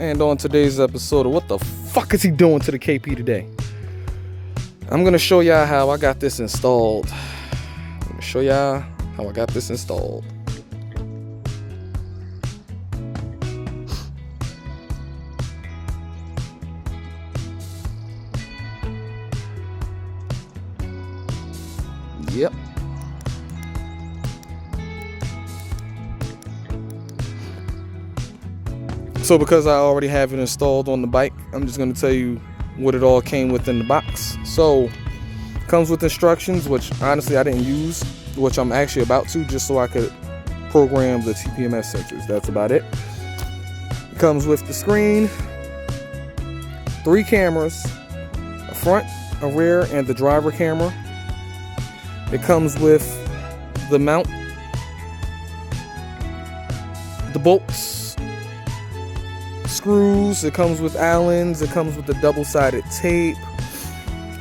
And on today's episode of What the Fuck Is He Doing to the KP Today? I'm gonna show y'all how I got this installed. Yep. So because I already have it installed on the bike, I'm just going to tell you what it all came with in the box. So it comes with instructions, which honestly I didn't use, which I'm actually about to, just so I could program the TPMS sensors. That's about it. It comes with the screen, 3 cameras, a front, a rear, and the driver camera. It comes with the mount, the bolts, screws. It comes with Allens. It comes with the double-sided tape.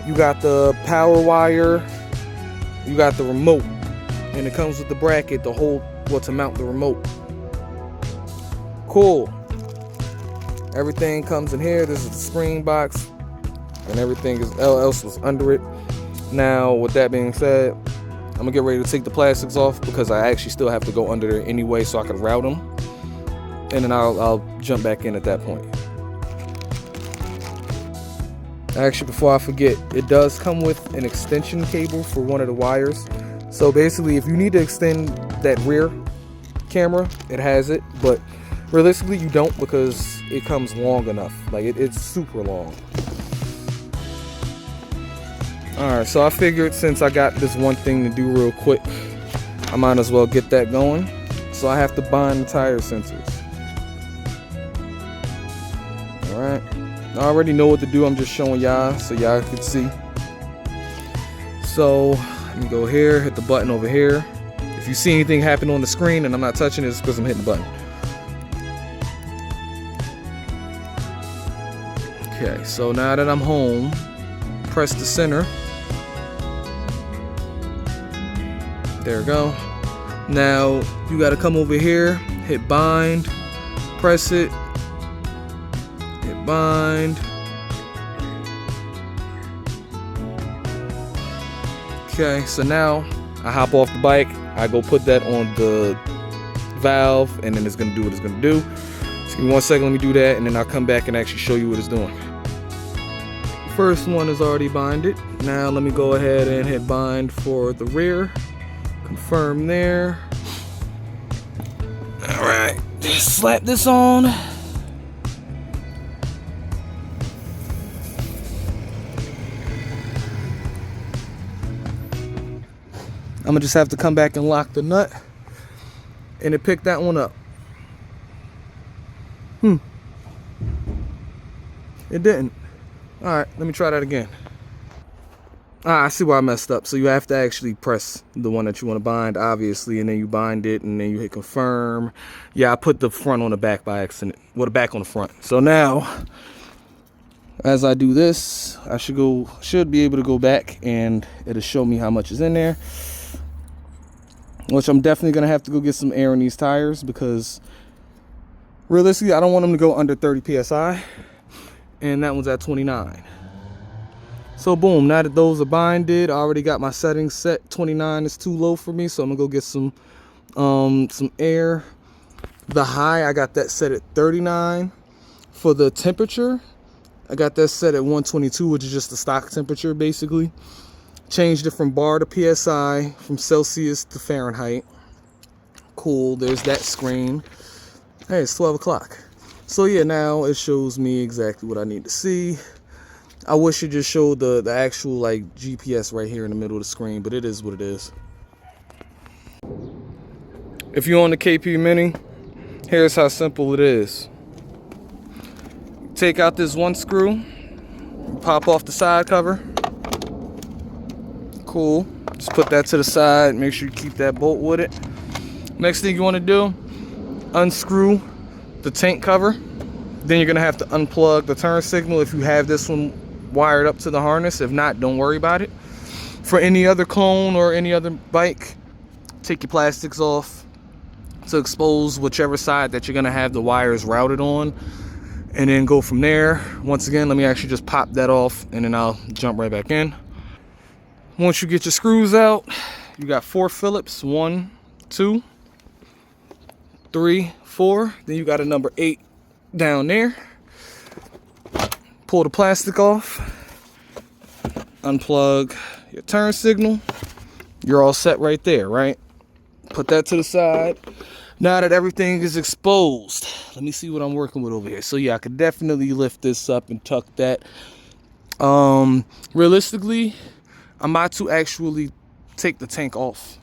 You got the power wire. You got the remote, and it comes with the bracket to hold, to mount the remote. Cool. Everything comes in here. This is the screen box, and everything else was under it. Now, with that being said, I'm gonna get ready to take the plastics off because I actually still have to go under there anyway, so I can route them. And then I'll jump back in at that point. Actually, before I forget, it does come with an extension cable for one of the wires. So basically, if you need to extend that rear camera, it has it. But realistically, you don't, because it comes long enough. Like, it's super long. Alright, so I figured since I got this one thing to do real quick, I might as well get that going. So I have to bind the tire sensors. Alright, I already know what to do. I'm just showing y'all so y'all can see. So let me go here, hit the button over here. If you see anything happen on the screen and I'm not touching it, it's because I'm hitting the button. Okay, so now that I'm home, press the center. There we go. Now you got to come over here, hit bind, press it, hit bind. Okay, so now I hop off the bike, I go put that on the valve, and then it's gonna do what it's gonna do. Just give me 1 second, let me do that, and then I'll come back and actually show you what it's doing. First one is already binded. Now let me go ahead and hit bind for the rear. Confirm there. All right, just slap this on. I'm gonna just have to come back and lock the nut, and it picked that one up. It didn't. All right, let me try that again. I see where I messed up. So you have to actually press the one that you want to bind, obviously, and then you bind it, and then you hit confirm. Yeah, I put the front on the back by accident. Well, the back on the front. So now, as I do this, I should be able to go back, and it'll show me how much is in there. Which I'm definitely gonna have to go get some air in these tires, because realistically, I don't want them to go under 30 psi, and that one's at 29. So boom, now that those are binded, I already got my settings set. 29 is too low for me, so I'm gonna go get some air. The high, I got that set at 39. For the temperature, I got that set at 122, which is just the stock temperature basically. Changed it from bar to PSI, from Celsius to Fahrenheit. Cool, there's that screen. Hey, it's 12 o'clock. So yeah, now it shows me exactly what I need to see. I wish it just showed the actual like GPS right here in the middle of the screen, but it is what it is. If you're on the KP Mini, here's how simple it is. Take out this one screw, pop off the side cover. Cool. Just put that to the side, make sure you keep that bolt with it. Next thing you want to do, unscrew the tank cover. Then you're gonna have to unplug the turn signal if you have this one wired up to the harness. If not, don't worry about it. For any other clone or any other bike, take your plastics off to expose whichever side that you're gonna have the wires routed on. and then go from there. Once again, let me actually just pop that off, and then I'll jump right back in. Once you get your screws out, you got 4 Phillips, 1, 2, 3, 4. Then you got a number 8 down there. Pull the plastic off, unplug your turn signal. You're all set right there, right? Put that to the side. Now that everything is exposed, let me see what I'm working with over here. So yeah, I could definitely lift this up and tuck that. Realistically, I'm about to actually take the tank off.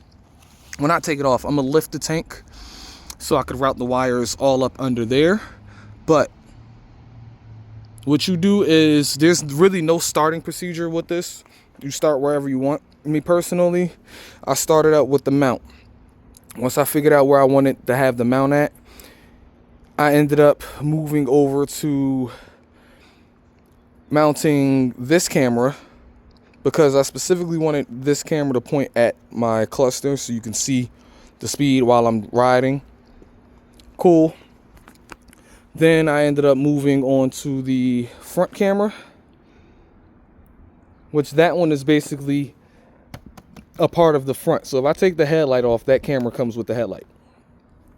Well, not take it off. I'm gonna lift the tank so I could route the wires all up under there. But what you do is, there's really no starting procedure with this. You start wherever you want. Me personally, I started out with the mount. Once I figured out where I wanted to have the mount at, I ended up moving over to mounting this camera, because I specifically wanted this camera to point at my cluster so you can see the speed while I'm riding. Cool. Then I ended up moving on to the front camera, which that one is basically a part of the front. So if I take the headlight off, that camera comes with the headlight.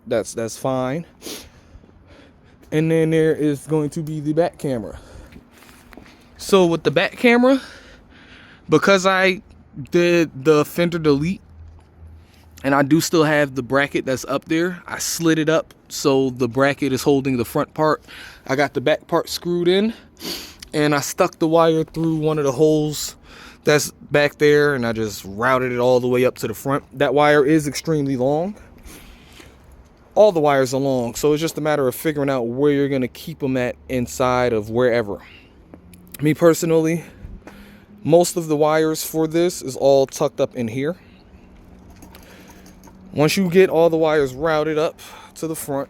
That's fine. And then there is going to be the back camera. So with the back camera, because I did the fender delete and I do still have the bracket that's up there, I slid it up so the bracket is holding the front part. I got the back part screwed in, and I stuck the wire through one of the holes that's back there, and I just routed it all the way up to the front. That wire is extremely long. All the wires are long, so it's just a matter of figuring out where you're gonna keep them at inside of wherever. Me personally, most of the wires for this is all tucked up in here. Once you get all the wires routed up to the front,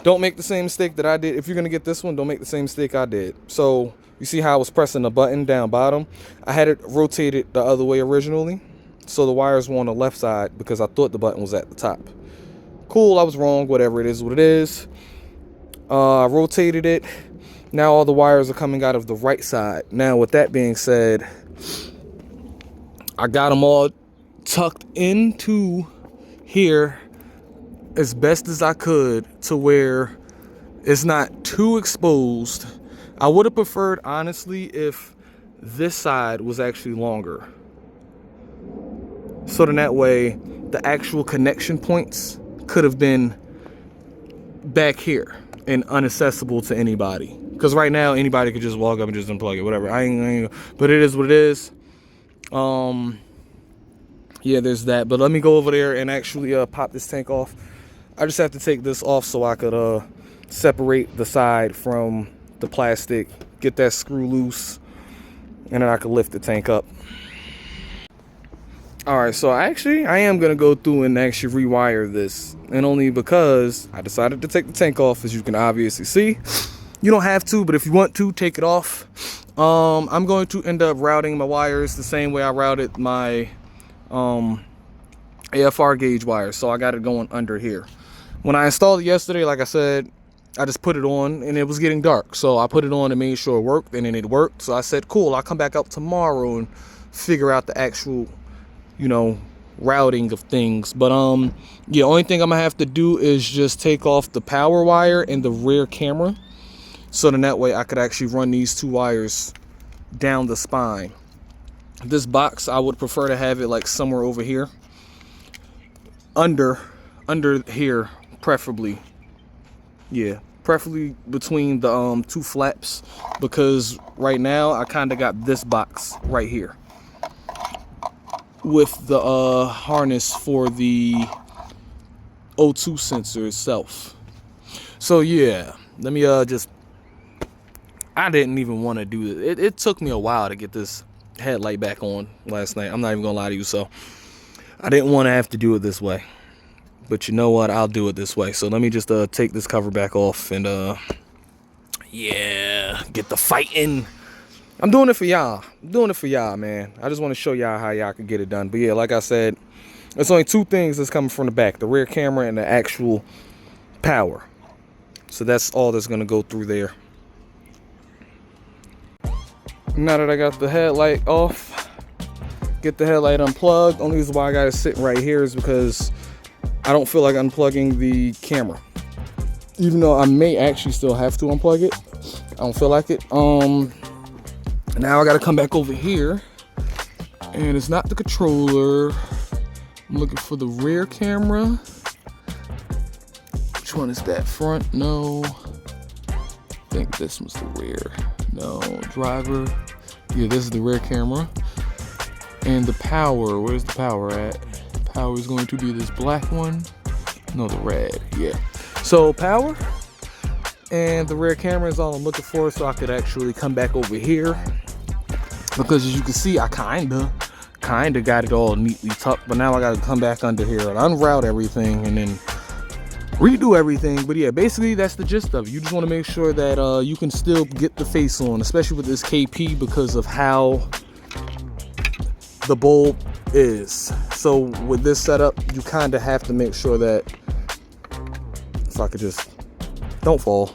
don't make the same mistake that I did. If you're gonna get this one, don't make the same mistake I did. So you see how I was pressing the button down bottom? I had it rotated the other way originally, so the wires were on the left side because I thought the button was at the top. Cool, I was wrong, whatever, it is what it is. I rotated it. Now all the wires are coming out of the right side. Now with that being said, I got them all tucked into here as best as I could to where it's not too exposed. I would have preferred, honestly, if this side was actually longer. So then that way, the actual connection points could have been back here and inaccessible to anybody. Because right now, anybody could just walk up and just unplug it, whatever. But it is what it is. Yeah, there's that. But let me go over there and actually pop this tank off. I just have to take this off so I could separate the side from the plastic, get that screw loose, and then I could lift the tank up. Alright, so I am going to go through and actually rewire this. And only because I decided to take the tank off, as you can obviously see. You don't have to, but if you want to, take it off. I'm going to end up routing my wires the same way I routed my AFR gauge wires. So I got it going under here. When I installed it yesterday, like I said, I just put it on and it was getting dark. So I put it on and made sure it worked, and then it worked. So I said, cool, I'll come back up tomorrow and figure out the actual, routing of things. But yeah, only thing I'm gonna have to do is just take off the power wire and the rear camera. So then that way I could actually run these 2 wires down the spine. This box, I would prefer to have it like somewhere over here. Under here, preferably. Yeah, preferably between the 2 flaps, because right now I kind of got this box right here with the harness for the O2 sensor itself. So yeah, let me I didn't even want to do this. It took me a while to get this headlight back on last night. I'm not even gonna lie to you. So I didn't want to have to do it this way, but you know what, I'll do it this way. So let me just take this cover back off and yeah, get the fighting. I'm doing it for y'all. I'm doing it for y'all, man. I just want to show y'all how y'all can get it done. But yeah, like I said, there's only 2 things that's coming from the back: the rear camera and the actual power. So that's all that's gonna go through there. Now that I got the headlight off, get the headlight unplugged. Only reason why I got it sitting right here is because I don't feel like unplugging the camera. Even though I may actually still have to unplug it. I don't feel like it. Now I gotta come back over here. And it's not the controller. I'm looking for the rear camera. Which one is that? Front? No. I think this was the rear. No. Driver. Yeah, this is the rear camera. And the power. Where's the power at? Power is going to be this black one. No, the red. Yeah. So power and the rear camera is all I'm looking for, so I could actually come back over here. Because as you can see, I kinda got it all neatly tucked, but now I gotta come back under here and unroute everything and then redo everything. But yeah, basically that's the gist of it. You just want to make sure that you can still get the face on, especially with this KP, because of how the bulb is. So with this setup, you kind of have to make sure that, if I could just, don't fall.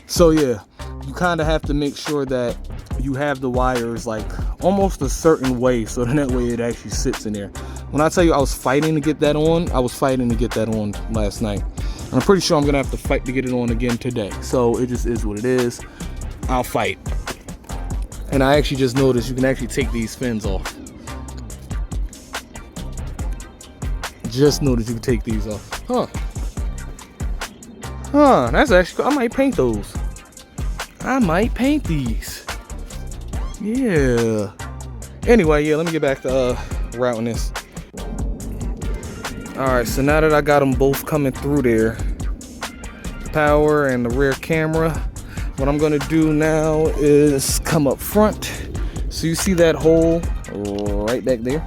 So yeah, you kind of have to make sure that you have the wires like almost a certain way, so then that way it actually sits in there. When I tell you I was fighting to get that on, I was fighting to get that on last night. And I'm pretty sure I'm gonna have to fight to get it on again today. So it just is what it is. I'll fight. And I actually just noticed you can actually take these fins off. Just noticed you can take these off. Huh, that's actually cool. I might paint those. I might paint these. Yeah. Anyway, yeah, let me get back to routing this. Alright, so now that I got them both coming through there, the power and the rear camera, what I'm gonna do now is come up front. So you see that hole right back there?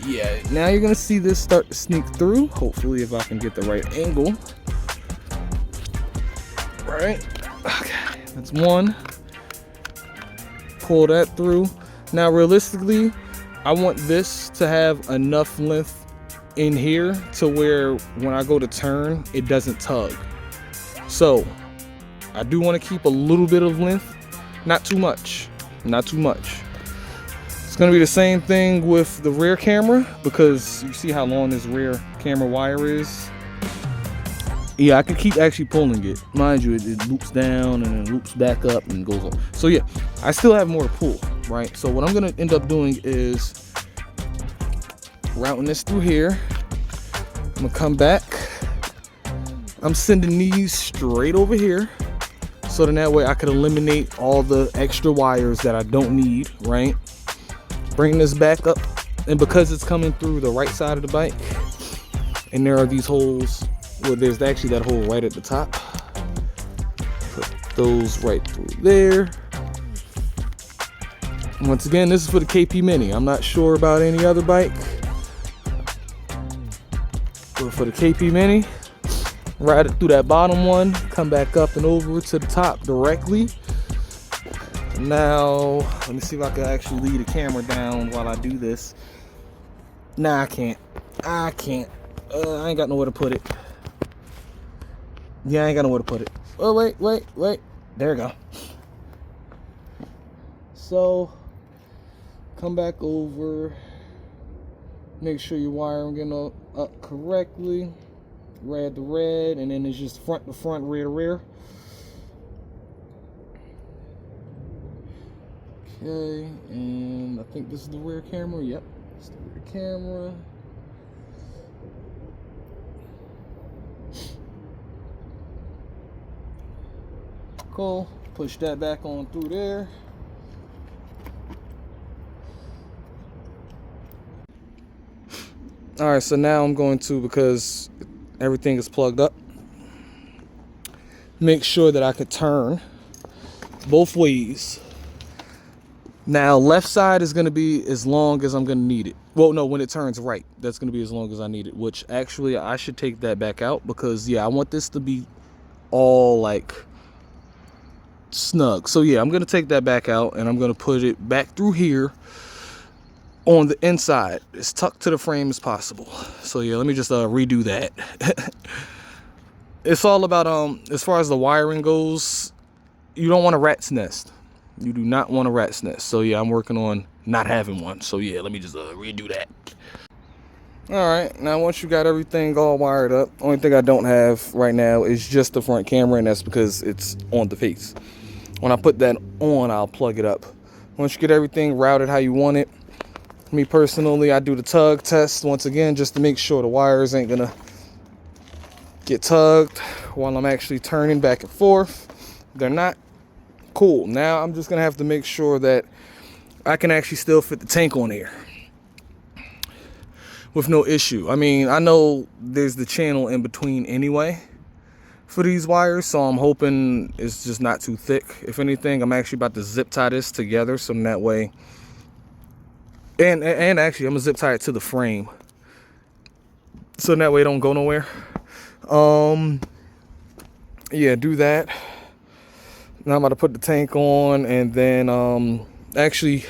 Yeah, now you're gonna see this start to sneak through. Hopefully if I can get the right angle. Right, okay, that's one. Pull that through. Now realistically, I want this to have enough length in here to where when I go to turn, it doesn't tug. So I do want to keep a little bit of length, not too much, not too much. It's gonna be the same thing with the rear camera, because you see how long this rear camera wire is. Yeah, I can keep actually pulling it. Mind you, it loops down and then loops back up and goes on. So yeah, I still have more to pull, right? So what I'm gonna end up doing is routing this through here. I'm gonna come back. I'm sending these straight over here. So then that way I could eliminate all the extra wires that I don't need, right? Bring this back up. And because it's coming through the right side of the bike, and there are these holes, well, there's actually that hole right at the top. Put those right through there. Once again, this is for the KP Mini. I'm not sure about any other bike. But for the KP Mini, ride it through that bottom one, come back up and over to the top directly. Now, let me see if I can actually leave the camera down while I do this. Nah, I can't. I ain't got nowhere to put it. Yeah, I ain't got nowhere to put it. Oh, wait. There we go. So, come back over. Make sure your wiring getting up correctly. Red to red, and then it's just front to front, rear to rear. Okay, and I think this is the rear camera. Yep, it's the rear camera. Cool. Push that back on through there. All right, so now I'm going to, because everything is plugged up, make sure that I could turn both ways. Now, left side is going to be as long as I'm going to need it. Well, no, when it turns right, that's going to be as long as I need it, which actually I should take that back out because, yeah, I want this to be all like snug. So, yeah, I'm going to take that back out and I'm going to put it back through here. on the inside, as tucked to the frame as possible. So yeah, let me just redo that. It's all about as far as the wiring goes, you don't want a rat's nest. You do not want a rat's nest. So yeah, I'm working on not having one. So yeah, let me just redo that. All right, now once you got everything all wired up, only thing I don't have right now is just the front camera, and that's because it's on the face. When I put that on, I'll plug it up. Once you get everything routed how you want it, me personally, I do the tug test once again just to make sure the wires ain't gonna get tugged while I'm actually turning back and forth. They're not. Cool. Now I'm just gonna have to make sure that I can actually still fit the tank on here with no issue. I mean, I know there's the channel in between anyway for these wires, so I'm hoping it's just not too thick. If anything, I'm actually about to zip tie this together so that way, and actually I'm gonna zip tie it to the frame so that way it don't go nowhere. Yeah, do that. Now I'm about to put the tank on, and then actually,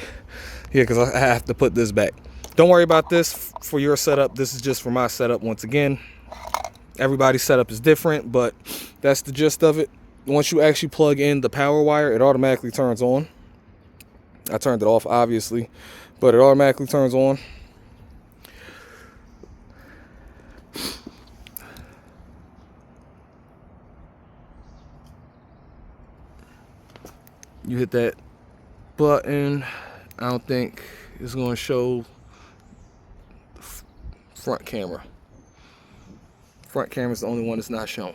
yeah, because I have to put this back. Don't worry about this for your setup. This is just for my setup. Once again, everybody's setup is different, but that's the gist of it. Once you actually plug in the power wire, it automatically turns on. I turned it off, obviously, but it automatically turns on. You hit that button. I don't think it's going to show front camera. Front camera is the only one that's not showing.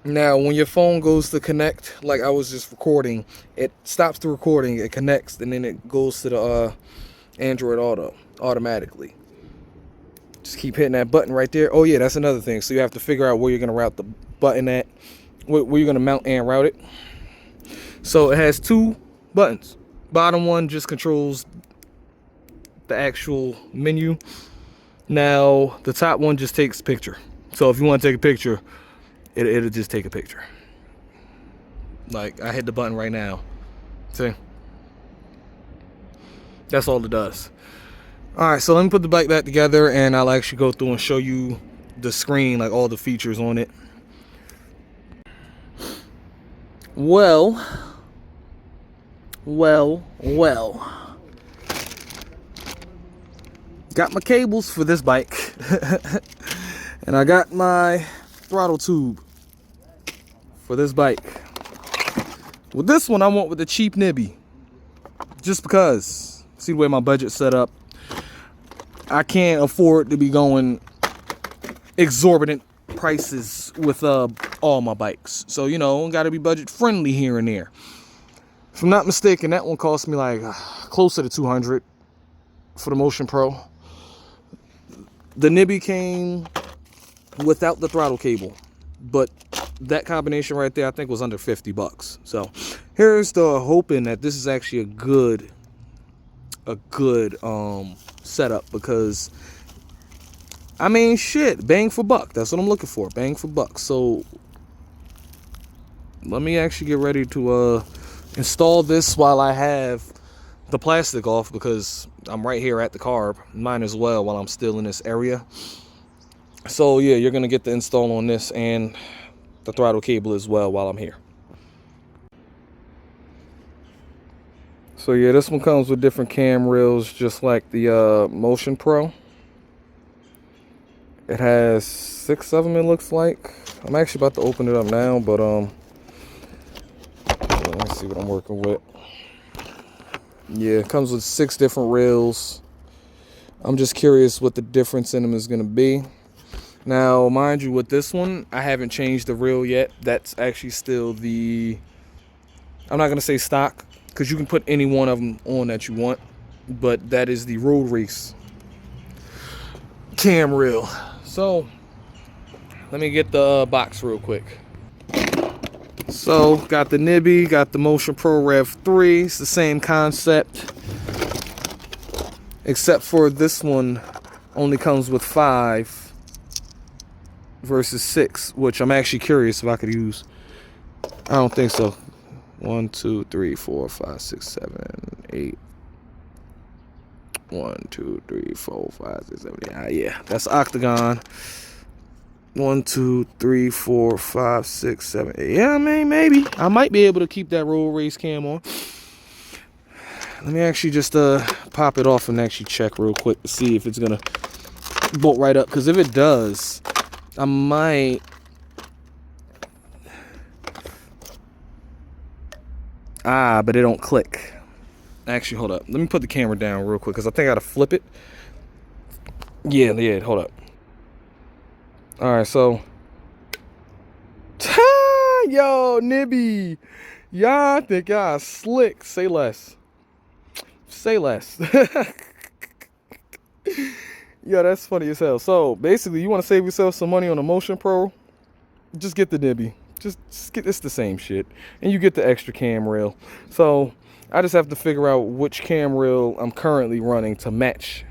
Now, when your phone goes to connect, like I was just recording, it stops the recording, it connects, and then it goes to the Android Auto automatically. Just keep hitting that button right there. Oh yeah, that's another thing. So you have to figure out where you're going to route the button at, where you're going to mount and route it. So it has two buttons. Bottom one just controls the actual menu. Now the top one just takes a picture. So if you want to take a picture, it'll just take a picture. Like I hit the button right now. See? That's all it does. All right, so let me put the bike back together, and I'll actually go through and show you the screen, like all the features on it. Well. Got my cables for this bike. And I got my throttle tube for this bike. With this one, I went with the cheap nibby. Just because, see the way my budget's set up, I can't afford to be going exorbitant prices with all my bikes. So, you know, gotta be budget friendly here and there. If I'm not mistaken, that one cost me like closer to $200 for the Motion Pro. The nibby came without the throttle cable, but that combination right there I think was under $50. So here's the hoping that this is actually a good setup, because I mean shit, bang for buck. That's what I'm looking for, bang for buck. So let me actually get ready to install this while I have the plastic off, because I'm right here at the carb. Might as well while I'm still in this area. So yeah, you're gonna get the install on this and the throttle cable as well while I'm here. So yeah, this one comes with different cam rails, just like the Motion Pro. It has 6 of them, it looks like. I'm actually about to open it up now, but let's see what I'm working with. Yeah, it comes with 6 different rails. I'm just curious what the difference in them is going to be. Now, mind you, with this one, I haven't changed the rail yet. That's actually still the, I'm not going to say stock, because you can put any one of them on that you want, but that is the road race cam rail. So let me get the box real quick. So got the nibby, got the Motion Pro Rev 3. It's the same concept, except for this one only comes with 5 versus 6, which I'm actually curious if I could use. I don't think so. 1, 2, 3, 4, 5, 6, 7, 8. 1, 2, 3, 4, 5, 6, 7, 8. Yeah, that's octagon. 1, 2, 3, 4, 5, 6, 7, 8. Yeah, I mean, maybe I might be able to keep that roll race cam on. Let me actually just pop it off and actually check real quick to see if it's gonna bolt right up. Because if it does, I might. But it don't click. Actually, hold up. Let me put the camera down real quick because I think I gotta flip it. Yeah, hold up. All right, so. Yo, Nibby. Y'all think y'all slick. Say less. Say less. Yo, that's funny as hell. So, basically, you want to save yourself some money on a Motion Pro? Just get the Nibby. Just get, it's the same shit. And you get the extra cam rail. So, I just have to figure out which cam rail I'm currently running to match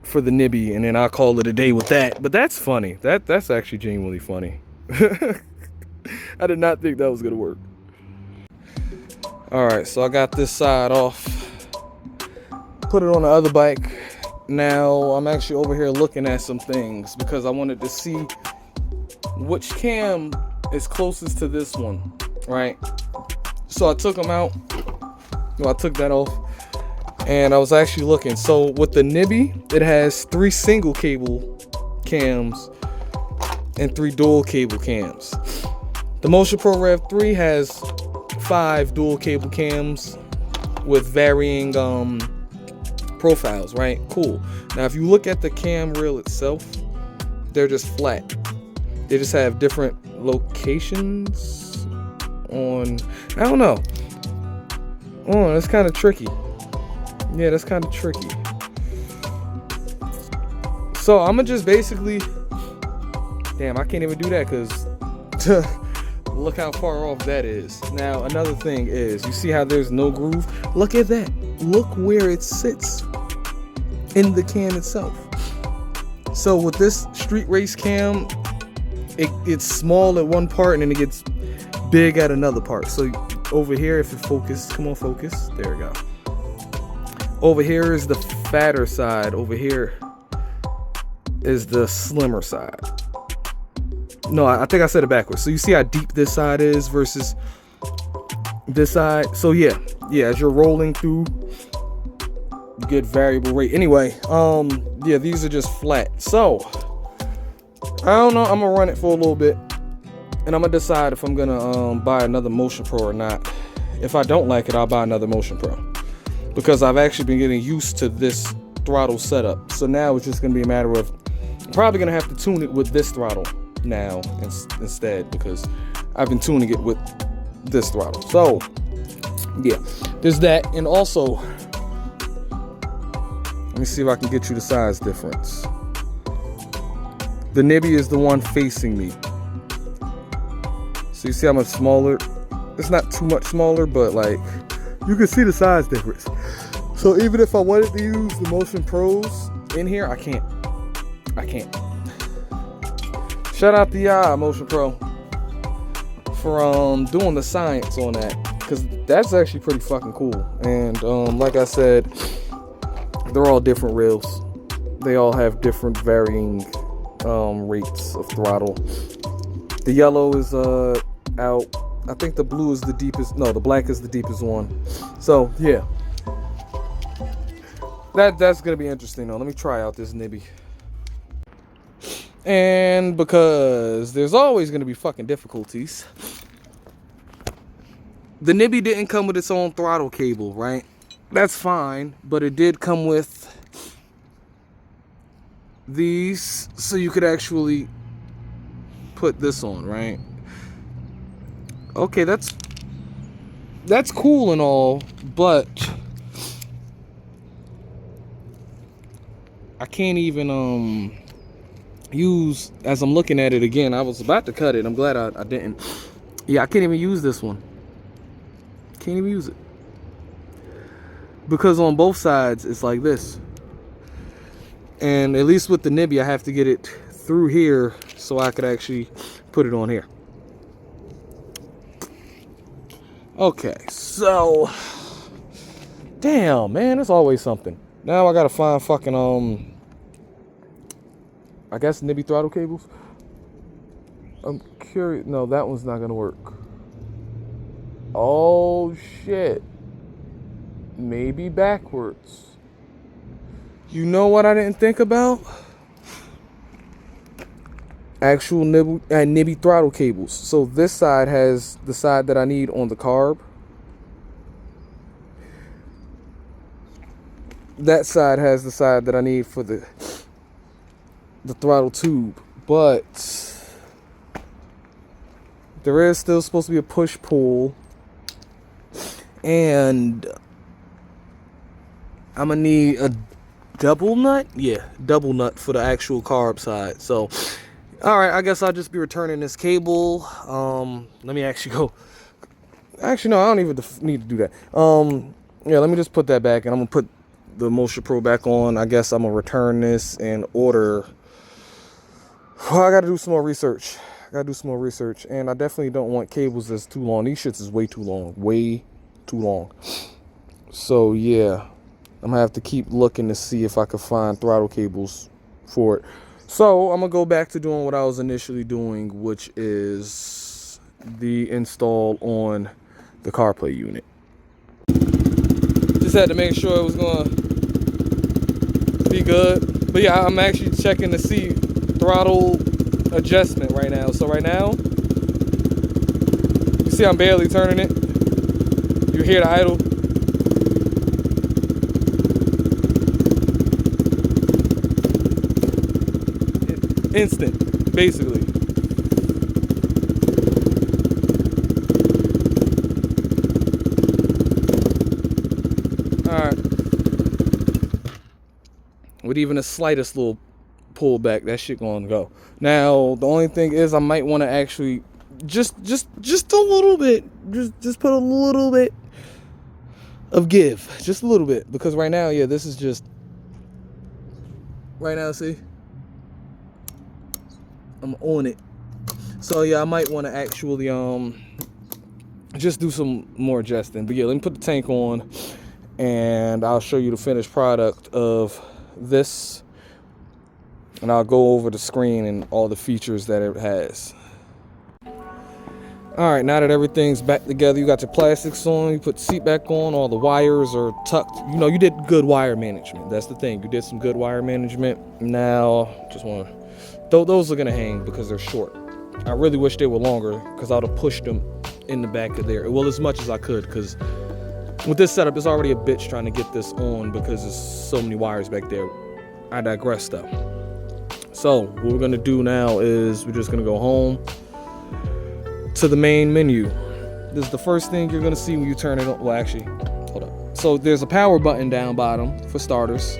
for the Nibby, and then I'll call it a day with that. But that's funny. That's actually genuinely funny. I did not think that was gonna work. All right, so I got this side off. Put it on the other bike. Now I'm actually over here looking at some things because I wanted to see which cam is closest to this one, right? So I took them out. Well, I took that off, and I was actually looking. So with the Nibby, it has 3 single cable cams and 3 dual cable cams. The Motion Pro Rev 3 has 5 dual cable cams with varying profiles, right? Cool. Now, if you look at the cam reel itself, they're just flat. They just have different locations on, I don't know. Oh, that's kind of tricky. Yeah, that's kind of tricky. So I'm gonna just basically, damn, I can't even do that because look how far off that is. Now, another thing is, you see how there's no groove? Look at that. Look where it sits in the cam itself. So with this street race cam, it's small at one part and then it gets big at another part. So over here, if it focus, come on, focus. There we go. Over here is the fatter side. Over here is the slimmer side. No, I think I said it backwards. So you see how deep this side is versus this side. So yeah, as you're rolling through, you get variable rate. Anyway, yeah, these are just flat. So I don't know. I'm gonna run it for a little bit, and I'm gonna decide if I'm gonna buy another Motion Pro or not. If I don't like it, I'll buy another Motion Pro because I've actually been getting used to this throttle setup. So now it's just gonna be a matter of, I'm probably gonna have to tune it with this throttle now instead because I've been tuning it with this throttle. So yeah, there's that. And also, let me see if I can get you the size difference. The Nibby is the one facing me. So you see how much smaller? It's not too much smaller, but like you can see the size difference. So even if I wanted to use the Motion Pros in here, I can't. Shout out to Motion Pro for doing the science on that, because that's actually pretty fucking cool. And like I said, they're all different rails. They all have different varying rates of throttle. The yellow is out. I think the blue is the deepest. No, the black is the deepest one. So yeah, that's gonna be interesting though. Let me try out this Nibby. And because there's always going to be fucking difficulties, the Nibby didn't come with its own throttle cable, right? That's fine, but it did come with these, so you could actually put this on, right? Okay, that's cool and all, but I can't even use, as I'm looking at it again, I was about to cut it. I'm glad I didn't. Yeah, I can't even use this one. Can't even use it. Because on both sides, it's like this. And at least with the Nibby, I have to get it through here so I could actually put it on here. Okay, so damn, man, it's always something. Now I gotta find fucking I guess nibby throttle cables. I'm curious. No, that one's not gonna work. Oh shit. Maybe backwards. You know what I didn't think about? Actual nibby throttle cables. So this side has the side that I need on the carb. That side has the side that I need for the throttle tube. But there is still supposed to be a push-pull. And I'm gonna need a double nut? Yeah, double nut for the actual carb side. So, alright, I guess I'll just be returning this cable. Let me actually go. Actually, no, I don't even need to do that. Yeah, let me just put that back, and I'm gonna put the Motion Pro back on. I guess I'm gonna return this and order. Well, I gotta do some more research. And I definitely don't want cables that's too long. These shits is way too long. So yeah, I'm gonna have to keep looking to see if I can find throttle cables for it. So I'm gonna go back to doing what I was initially doing, which is the install on the Carplay unit. Just had to make sure it was gonna be good. But yeah, I'm actually checking to see throttle adjustment right now. So right now, you see I'm barely turning it. You hear the idle. Instant, basically. Alright. With even the slightest little pullback, that shit gonna go. Now, the only thing is I might want to actually just a little bit. Just put a little bit of give. Just a little bit. Because right now, yeah, this is just right now, see? I'm on it. So yeah, I might want to actually just do some more adjusting. But yeah, let me put the tank on and I'll show you the finished product of this, and I'll go over the screen and all the features that it has. Alright, now that everything's back together, you got your plastics on, you put the seat back on, all the wires are tucked. You know, you did good wire management. That's the thing. You did some good wire management. Now, just want to those are gonna hang because they're short. I really wish they were longer because I would have pushed them in the back of there. Well, as much as I could, because with this setup, it's already a bitch trying to get this on because there's so many wires back there. I digress though. So what we're gonna do now is we're just gonna go home to the main menu. This is the first thing you're gonna see when you turn it on. Well, actually, hold up. So there's a power button down bottom for starters.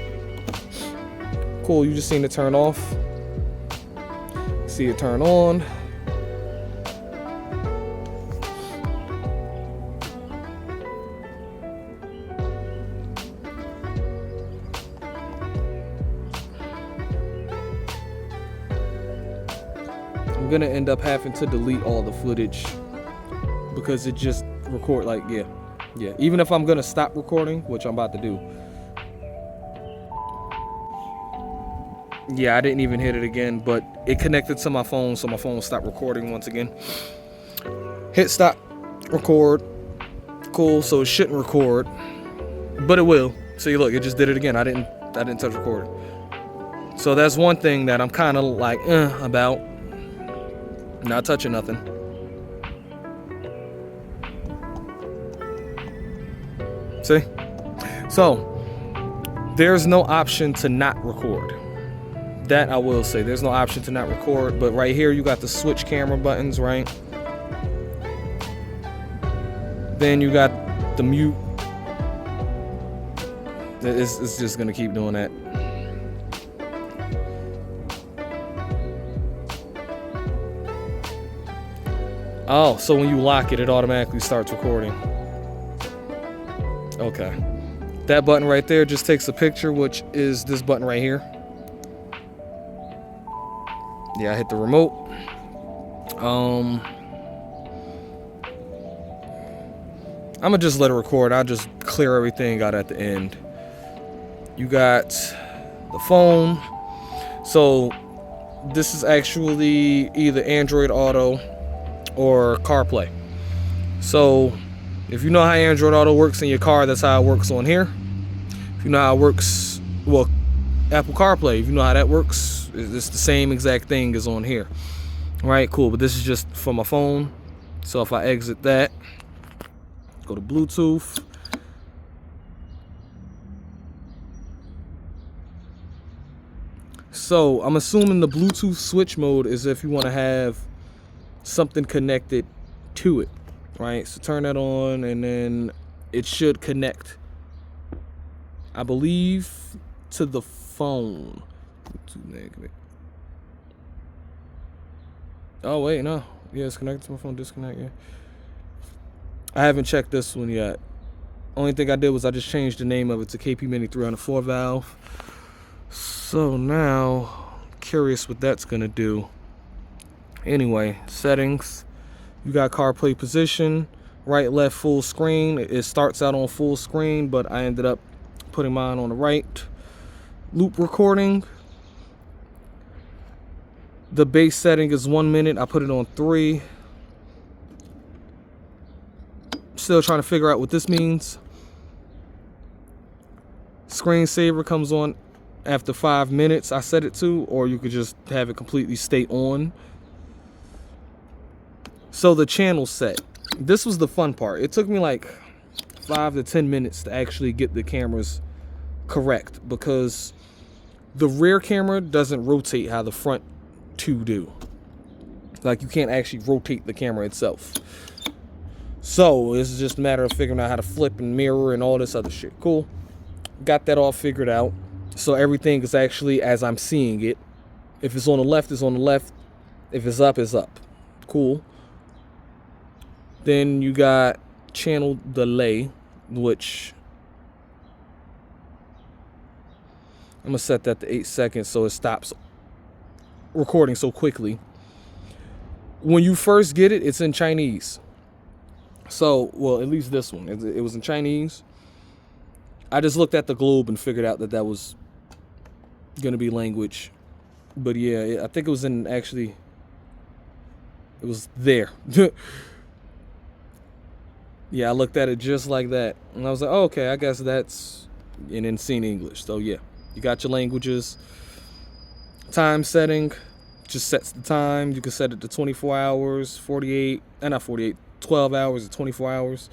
Cool, you just seen it turn off. See it turn on. I'm gonna end up having to delete all the footage because it just record like yeah. Even if I'm gonna stop recording, which I'm about to do. Yeah, I didn't even hit it again, but it connected to my phone, so my phone stopped recording once again. Hit stop, record. Cool, so it shouldn't record, but it will. See, look, it just did it again. I didn't touch record. So that's one thing that I'm kind of like about. Not touching nothing. See? So there's no option to not record. That I will say, there's no option to not record, but right here you got the switch camera buttons, right? Then you got the mute. It's just gonna keep doing that. Oh, so when you lock it, it automatically starts recording. Okay. That button right there just takes a picture, which is this button right here. Yeah, I hit the remote. I'm gonna just let it record. I'll just clear everything out at the end. You got the phone. So this is actually either Android Auto or CarPlay. So if you know how Android Auto works in your car, that's how it works on here. If you know how it works, well, Apple CarPlay, if you know how that works, it's the same exact thing as on here. All right, cool. But this is just for my phone. So if I exit that, go to Bluetooth. So I'm assuming the Bluetooth switch mode is if you want to have something connected to it, right? So turn that on and then it should connect, I believe, to the phone. Oh wait, no. Yeah, it's connected to my phone. Disconnect, yeah. I haven't checked this one yet. Only thing I did was I just changed the name of it to KP Mini 304 valve. So now, curious what that's gonna do. Anyway, settings. You got CarPlay position, right, left, full screen. It starts out on full screen, but I ended up putting mine on the right. Loop recording. The base setting is 1 minute. I put it on 3. Still trying to figure out what this means. Screensaver comes on after 5 minutes. I set it to, or you could just have it completely stay on. So the channel set. This was the fun part. It took me like 5 to 10 minutes to actually get the cameras correct, because the rear camera doesn't rotate how the front two do. Like, you can't actually rotate the camera itself. So it's just a matter of figuring out how to flip and mirror and all this other shit. Cool. Got that all figured out. So everything is actually as I'm seeing it. If it's on the left, it's on the left. If it's up, it's up. Cool. Then you got channel delay, which I'm gonna set that to 8 seconds so it stops recording so quickly. When you first get it, it's in Chinese. So, well, at least this one, it was in Chinese. I just looked at the globe and figured out that that was gonna be language. But yeah, I think it was in, actually, it was there. Yeah, I looked at it just like that. And I was like, oh, okay, I guess that's in Insane English. So yeah, you got your languages. Time setting, just sets the time. You can set it to 24 hours, 48, not 48, 12 hours or 24 hours.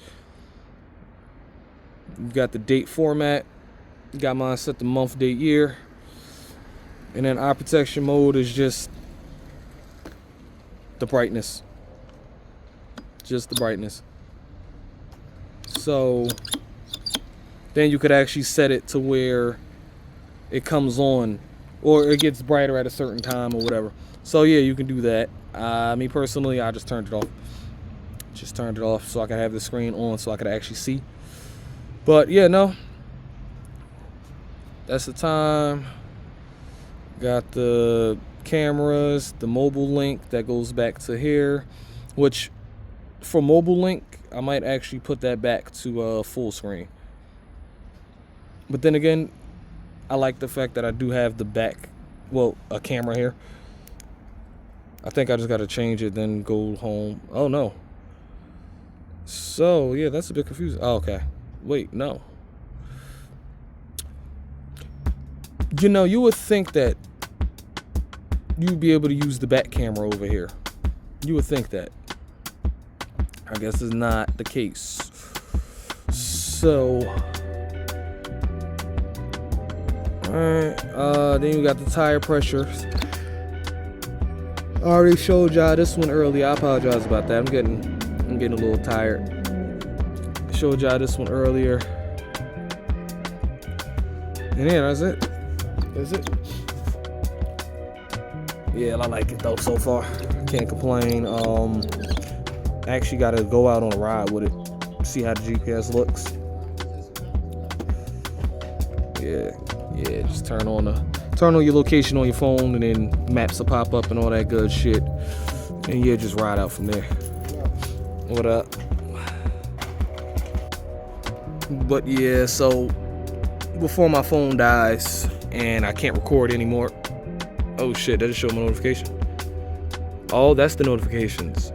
You got the date format. You got mine set to month, date, year. And then eye protection mode is just the brightness. Just the brightness. So then you could actually set it to where it comes on or it gets brighter at a certain time or whatever. So yeah, you can do that. Me personally, I just turned it off. Just turned it off so I could have the screen on so I could actually see. But yeah, no. That's the time. Got the cameras, the mobile link that goes back to here, which for mobile link, I might actually put that back to full screen. But then again, I like the fact that I do have the back, well, a camera here. I think I just got to change it, then go home. Oh, no. So, yeah, that's a bit confusing. Oh, okay. Wait, no. You know, you would think that you'd be able to use the back camera over here. You would think that. I guess it's not the case. So, alright, then you got the tire pressure. I already showed y'all this one earlier. I apologize about that. I'm getting a little tired. Showed y'all this one earlier. And yeah, that's it. That's it. Yeah, I like it though so far. Can't complain. I actually got to go out on a ride with it, see how the GPS looks. Yeah, just turn on your location on your phone, and then maps will pop up and all that good shit. And yeah, just ride out from there. What up? But yeah, so before my phone dies and I can't record anymore. Oh shit, that just showed my notification. Oh, that's the notifications.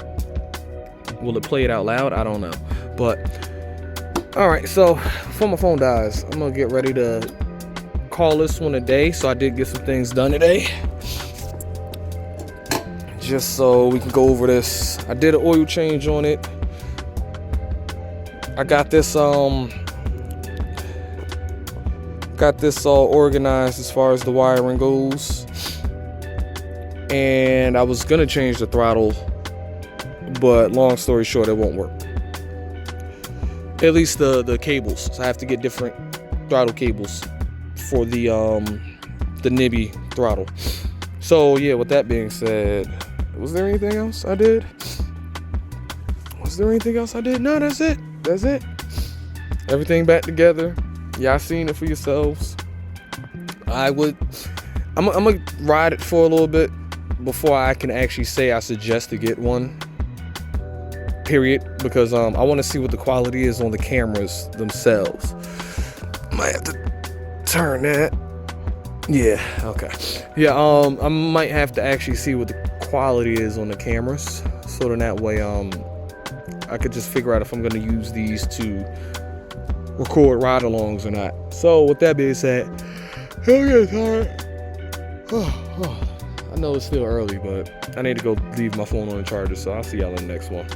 Will it play it out loud? I don't know. But all right, so before my phone dies, I'm gonna get ready to call this one a day. So I did get some things done today, just so we can go over this. I did an oil change on it. I got this all organized as far as the wiring goes, and I was gonna change the throttle, but long story short, it won't work. At least the cables. So I have to get different throttle cables for the Nibby throttle. So yeah, with that being said, was there anything else I did? No, that's it. Everything back together. Y'all seen it for yourselves. I'm gonna ride it for a little bit before I can actually say I suggest to get one. Period. Because I want to see what the quality is on the cameras themselves. Might have to turn that. Yeah. Okay. Yeah. I might have to actually see what the quality is on the cameras, so then that way I could just figure out if I'm gonna use these to record ride-alongs or not. So with that being said, hell yeah, tired. I know it's still early, but I need to go leave my phone on the charger, so I'll see y'all in the next one.